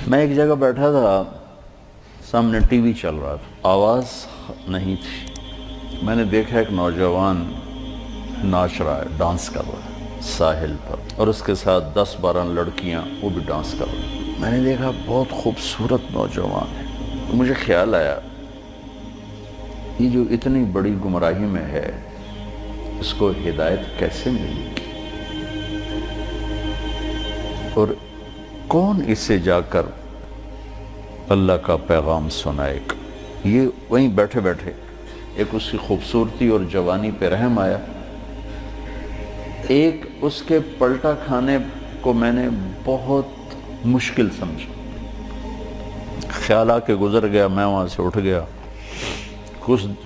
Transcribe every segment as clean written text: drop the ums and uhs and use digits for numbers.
میں ایک جگہ بیٹھا تھا، سامنے ٹی وی چل رہا تھا، آواز نہیں تھی۔ میں نے دیکھا ایک نوجوان ناچ رہا ہے، ڈانس کر رہا ہے ساحل پر، اور اس کے ساتھ 10-12 لڑکیاں وہ بھی ڈانس کر رہی ہیں۔ میں نے دیکھا بہت خوبصورت نوجوان ہے۔ مجھے خیال آیا یہ جو اتنی بڑی گمراہی میں ہے اس کو ہدایت کیسے ملی، اور کون اسے جا کر اللہ کا پیغام سنائے گا۔ یہ وہیں بیٹھے بیٹھے ایک اس کی خوبصورتی اور جوانی پہ رحم آیا، ایک اس کے پلٹا کھانے کو میں نے بہت مشکل سمجھا۔ خیال آ کے گزر گیا، میں وہاں سے اٹھ گیا۔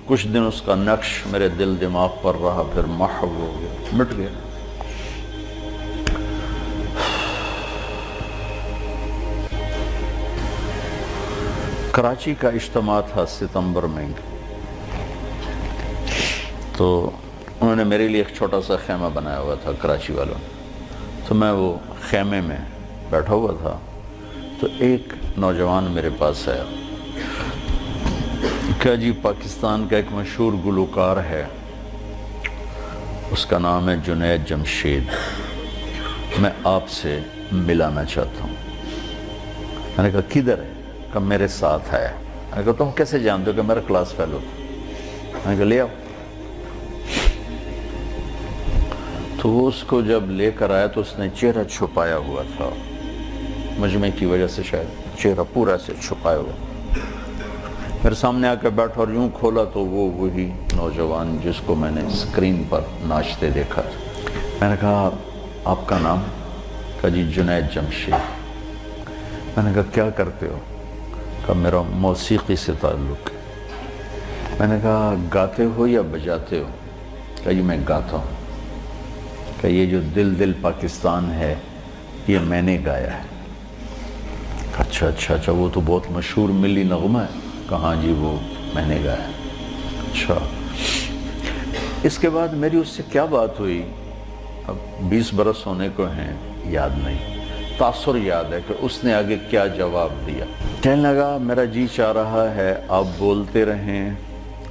کچھ دن اس کا نقش میرے دل دماغ پر رہا، پھر محو ہو گیا، مٹ گیا۔ کراچی کا اجتماع تھا ستمبر میں، تو انہوں نے میرے لیے ایک چھوٹا سا خیمہ بنایا ہوا تھا کراچی والوں نے، تو میں وہ خیمے میں بیٹھا ہوا تھا، تو ایک نوجوان میرے پاس آیا کہ جی پاکستان کا ایک مشہور گلوکار ہے، اس کا نام ہے جنید جمشید، میں آپ سے ملانا چاہتا ہوں۔ میں نے کہا کدھر ہے؟ کہ میرے ساتھ ہے۔ میں نے کہا تم کیسے جانتے ہو؟ کہ میرا کلاس فیلو تھا۔ میں نے کہا لے آؤ۔ تو وہ اس کو جب لے کر آیا تو اس نے چہرہ چھپایا ہوا تھا، مجمع کی وجہ سے شاید چہرہ پورا سے چھپایا ہوا۔ میرے سامنے آ کے بیٹھا اور یوں کھولا تو وہ وہی نوجوان جس کو میں نے اسکرین پر ناچتے دیکھا تھا۔ میں نے کہا آپ کا نام؟ کہا جی جنید جمشید۔ میں نے کہا کیا کرتے ہو؟ کہ میرا موسیقی سے تعلق ہے۔ میں نے کہا گاتے ہو یا بجاتے ہو؟ کہ جی میں گاتا ہوں۔ کہ یہ جو دل دل پاکستان ہے یہ میں نے گایا ہے۔ اچھا اچھا اچھا، وہ تو بہت مشہور ملی نغمہ ہے۔ کہاں جی وہ میں نے گایا ہے۔ اچھا، اس کے بعد میری اس سے کیا بات ہوئی، اب 20 برس ہونے کو ہیں، یاد نہیں۔ تاثر یاد ہے کہ اس نے آگے کیا جواب دیا۔ کہنے لگا میرا جی چاہ رہا ہے آپ بولتے رہیں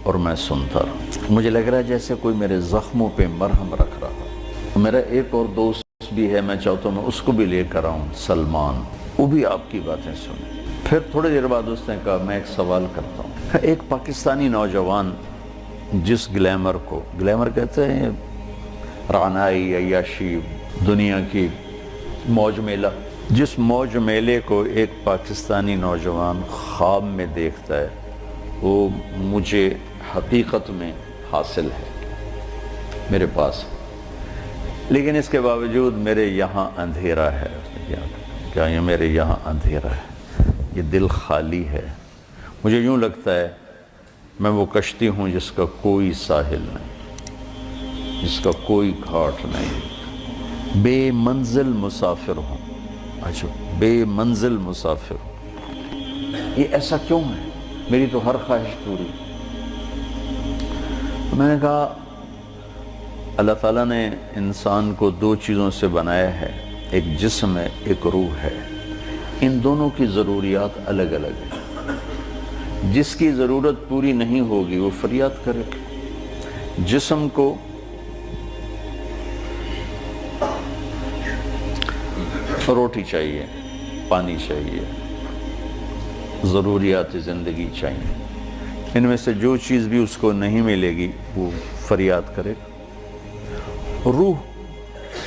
اور میں سنتا رہوں۔ مجھے لگ رہا ہے جیسے کوئی میرے زخموں پہ مرہم رکھ رہا۔ میرا ایک اور دوست بھی ہے، میں چاہتا ہوں میں اس کو بھی لے کر آؤں، سلمان، وہ بھی آپ کی باتیں سنیں۔ پھر تھوڑی دیر بعد اس نے کہا میں ایک سوال کرتا ہوں۔ ایک پاکستانی نوجوان جس گلیمر کو، گلیمر کہتے ہیں رعنائی، عیاشی، دنیا کی موج میلہ، جس موج میلے کو ایک پاکستانی نوجوان خواب میں دیکھتا ہے وہ مجھے حقیقت میں حاصل ہے، میرے پاس، لیکن اس کے باوجود میرے یہاں اندھیرا ہے۔ کیا یہ میرے یہاں اندھیرا ہے، یہ دل خالی ہے، مجھے یوں لگتا ہے میں وہ کشتی ہوں جس کا کوئی ساحل نہیں، جس کا کوئی گھاٹ نہیں، بے منزل مسافر ہوں۔ اچھا، بے منزل مسافر ہوں، یہ ایسا کیوں ہے؟ میری تو ہر خواہش پوری۔ میں نے کہا اللہ تعالیٰ نے انسان کو 2 چیزوں سے بنایا ہے، ایک جسم ہے، ایک روح ہے، ان دونوں کی ضروریات الگ الگ ہیں۔ جس کی ضرورت پوری نہیں ہوگی وہ فریاد کرے۔ جسم کو روٹی چاہیے، پانی چاہیے، ضروریات زندگی چاہیے، ان میں سے جو چیز بھی اس کو نہیں ملے گی وہ فریاد کرے۔ روح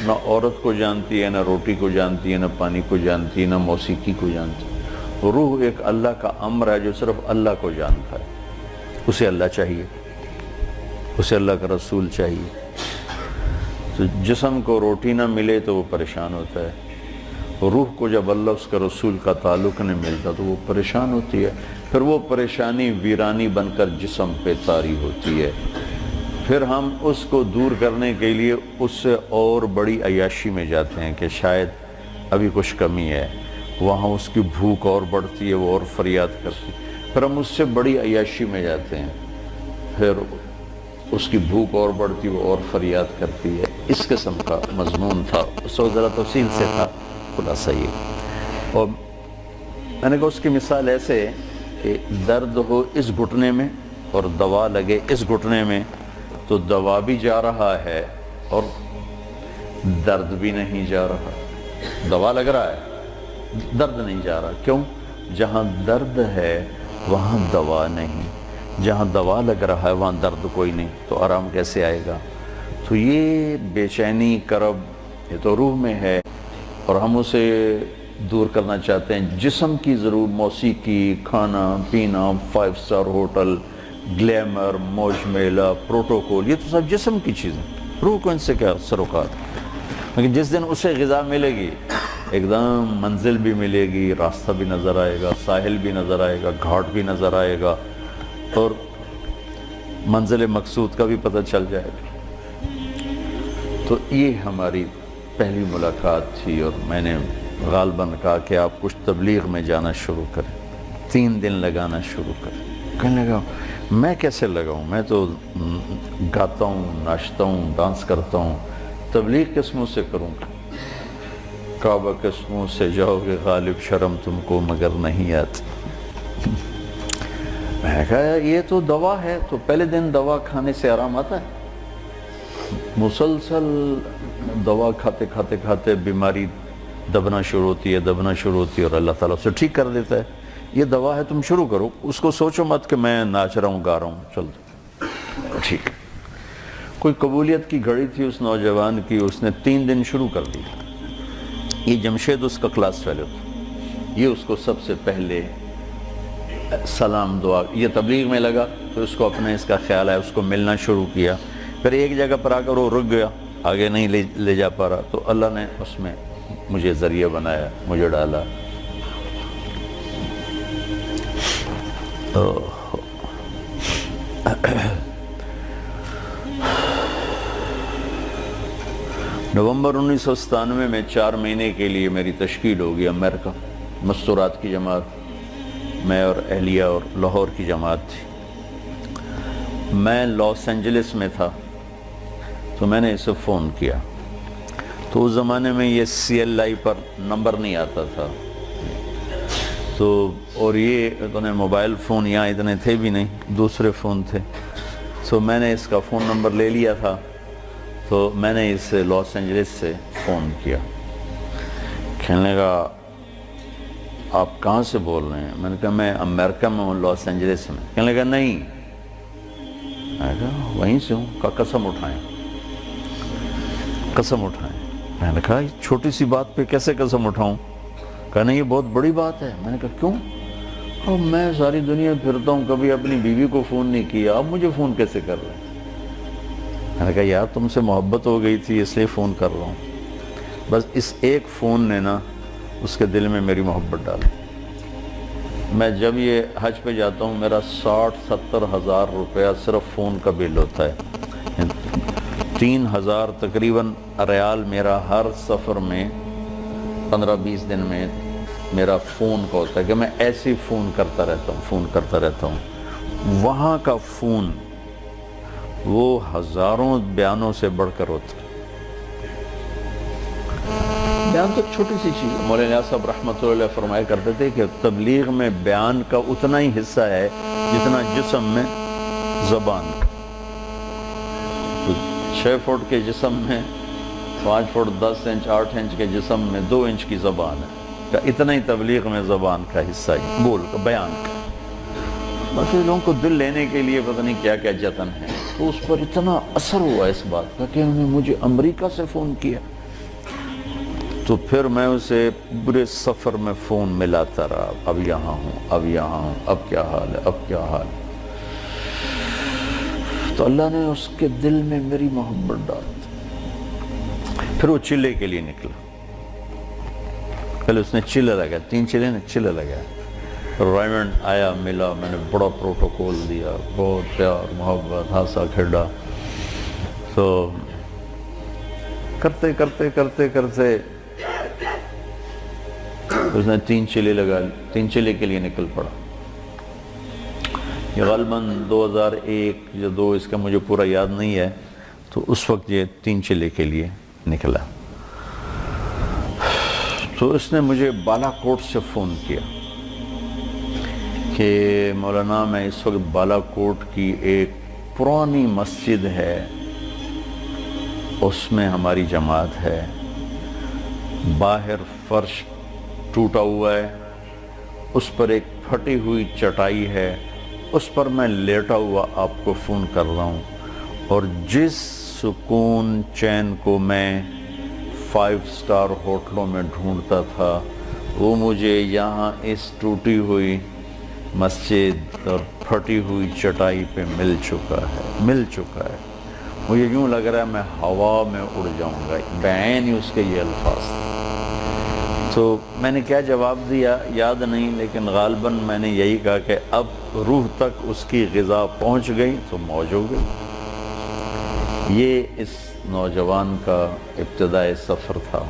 نہ عورت کو جانتی ہے، نہ روٹی کو جانتی ہے، نہ پانی کو جانتی ہے، نہ موسیقی کو جانتی ہے۔ روح ایک اللہ کا امر ہے جو صرف اللہ کو جانتا ہے، اسے اللہ چاہیے، اسے اللہ کا رسول چاہیے۔ تو جسم کو روٹی نہ ملے تو وہ پریشان ہوتا ہے، روح کو جب اللہ اس کا رسول کا تعلق نہیں ملتا تو وہ پریشان ہوتی ہے، پھر وہ پریشانی ویرانی بن کر جسم پہ طاری ہوتی ہے، پھر ہم اس کو دور کرنے کے لیے اس سے اور بڑی عیاشی میں جاتے ہیں کہ شاید ابھی کچھ کمی ہے، وہاں اس کی بھوک اور بڑھتی ہے، وہ اور فریاد کرتی ہے، پھر ہم اس سے بڑی عیاشی میں جاتے ہیں، پھر اس کی بھوک اور بڑھتی ہے، وہ اور فریاد کرتی ہے۔ اس قسم کا مضمون تھا، اس کو ذرا تفصیل سے تھا، خلاصہ یہ۔ اور میں نے کہا اس کی مثال ایسے کہ درد ہو اس گھٹنے میں اور دوا لگے اس گھٹنے میں تو دوا بھی جا رہا ہے اور درد بھی نہیں جا رہا. دوا لگ رہا ہے, درد نہیں جا رہا. کیوں؟ جہاں درد ہے وہاں دوا نہیں, جہاں دوا لگ رہا ہے وہاں درد کوئی نہیں, تو آرام کیسے آئے گا؟ تو یہ بے چینی کرب یہ تو روح میں ہے اور ہم اسے دور کرنا چاہتے ہیں. جسم کی ضرور موسیقی, کھانا پینا, 5 اسٹار ہوٹل, گلیمر, موج میلہ, پروٹوکول, یہ تو سب جسم کی چیزیں. روح کو ان سے کیا سروکار؟ لیکن جس دن اسے غذا ملے گی ایک دم منزل بھی ملے گی, راستہ بھی نظر آئے گا, ساحل بھی نظر آئے گا, گھاٹ بھی نظر آئے گا اور منزل مقصود کا بھی پتہ چل جائے گا. تو یہ ہماری پہلی ملاقات تھی اور میں نے غالباً کہا کہ آپ کچھ تبلیغ میں جانا شروع کریں, 3 دن لگانا شروع کریں. کہنے لگا میں کیسے لگاؤں, میں تو گاتا ہوں, ناچتا ہوں, ڈانس کرتا ہوں, تبلیغ کس منہ سے کروں گا؟ کعبہ کس منہ سے جاؤ گے غالب, شرم تم کو مگر نہیں آتی. میں نے کہا یہ تو دوا ہے. تو پہلے دن دوا کھانے سے آرام آتا ہے؟ مسلسل دوا کھاتے کھاتے کھاتے بیماری دبنا شروع ہوتی ہے اور اللہ تعالیٰ اسے ٹھیک کر دیتا ہے. یہ دوا ہے, تم شروع کرو. اس کو سوچو مت کہ میں ناچ رہا ہوں, گا رہا ہوں, چل ٹھیک. کوئی قبولیت کی گھڑی تھی اس نوجوان کی, اس نے 3 دن شروع کر دی. یہ جمشید اس کا کلاس فیلو تھا. یہ اس کو سب سے پہلے سلام دعا, یہ تبلیغ میں لگا تو اس کو اپنے اس کا خیال آیا, اس کو ملنا شروع کیا. پھر ایک جگہ پر آ کر وہ رک گیا, آگے نہیں لے جا پا رہا, تو اللہ نے اس میں مجھے ذریعہ بنایا, مجھے ڈالا. نومبر 1997 میں 4 مہینے کے لیے میری تشکیل ہوگی امریکہ. مستورات کی جماعت, میں اور اہلیہ اور لاہور کی جماعت تھی. میں لاس اینجلس میں تھا تو میں نے اسے فون کیا. تو اس زمانے میں یہ CLI پر نمبر نہیں آتا تھا, تو اور یہ اتنے موبائل فون یہاں اتنے تھے بھی نہیں, دوسرے فون تھے. تو میں نے اس کا فون نمبر لے لیا تھا, تو میں نے اسے لاس اینجلس سے فون کیا. کہنے لگا آپ کہاں سے بول رہے ہیں؟ میں نے کہا میں امریکہ میں ہوں, لاس اینجلس میں. کہنے لگا نہیں, میں نے کہا وہیں سے ہوں. کہا قسم اٹھائیں, قسم اٹھائیں. میں نے کہا چھوٹی سی بات پہ کیسے قسم اٹھاؤں؟ کہا نہیں یہ بہت بڑی بات ہے. میں نے کہا کیوں؟ اب میں ساری دنیا پھرتا ہوں, کبھی اپنی بیوی کو فون نہیں کیا, اب مجھے فون کیسے کر رہے ہیں؟ میں نے کہا یار تم سے محبت ہو گئی تھی اس لیے فون کر رہا ہوں. بس اس ایک فون نے نا اس کے دل میں میری محبت ڈالی. میں جب یہ حج پہ جاتا ہوں میرا 60-70 ہزار روپیہ صرف فون کا بل ہوتا ہے. 3000 تقریباً ریال میرا ہر سفر میں 15-20 دن میں میرا فون کا ہوتا ہے کہ میں ایسے ہی فون کرتا رہتا ہوں. وہاں کا فون وہ ہزاروں بیانوں سے بڑھ کر ہوتا ہے. بیان تو چھوٹی سی چیز. مولانا صاحب رحمۃ اللہ علیہ فرمایا کرتے تھے کہ تبلیغ میں بیان کا اتنا ہی حصہ ہے جتنا جسم میں زبان کا. 6 فٹ کے جسم میں 5 فٹ 10 انچ 8 انچ کے جسم میں 2 انچ کی زبان ہے. اتنا ہی تبلیغ میں زبان کا حصہ ہے, بول کا, بیان کا. باقی لوگوں کو دل لینے کے لیے پتہ نہیں کیا کیا جتن ہے. تو اس پر اتنا اثر ہوا اس بات کا کہ انہوں نے مجھے امریکہ سے فون کیا. تو پھر میں اسے پورے سفر میں فون ملاتا رہا, اب یہاں ہوں, اب یہاں ہوں, اب کیا حال ہے, اب کیا حال ہے. تو اللہ نے اس کے دل میں میری محبت ڈال دی. پھر وہ چلے کے لیے نکلا. پہلے اس نے چلے لگا, 3 چلے نے چلے لگا. رائمنڈ آیا, ملا, میں نے بڑا پروٹوکول دیا, بہت پیار محبت ہنسا کھیڑا. تو کرتے کرتے کرتے کرتے اس نے 3 چلے لگا, 3 چلے کے لیے نکل پڑا. یہ غالباً 2001 یا 2 اس کا مجھے پورا یاد نہیں ہے. تو اس وقت یہ 3 چلے کے لیے نکلا. تو اس نے مجھے بالا کوٹ سے فون کیا. کہ مولانا میں اس وقت بالا کوٹ کی ایک پرانی مسجد ہے، اس میں ہماری جماعت ہے، باہر فرش ٹوٹا ہوا ہے، اس پر ایک پھٹی ہوئی چٹائی ہے، اس پر میں لیٹا ہوا آپ کو فون کر رہا ہوں، اور جس سکون چین کو میں 5 سٹار ہوٹلوں میں ڈھونڈتا تھا وہ مجھے یہاں اس ٹوٹی ہوئی مسجد اور پھٹی ہوئی چٹائی پہ مل چکا ہے۔ مجھے یوں لگ رہا ہے میں ہوا میں اڑ جاؤں گا، بعین ہی اس کے یہ الفاظ تھے۔ تو میں نے کیا جواب دیا یاد نہیں، لیکن غالباً میں نے یہی کہا کہ اب روح تک اس کی غذا پہنچ گئی تو موج ہو گئی۔ یہ اس نوجوان کا ابتدائی سفر تھا۔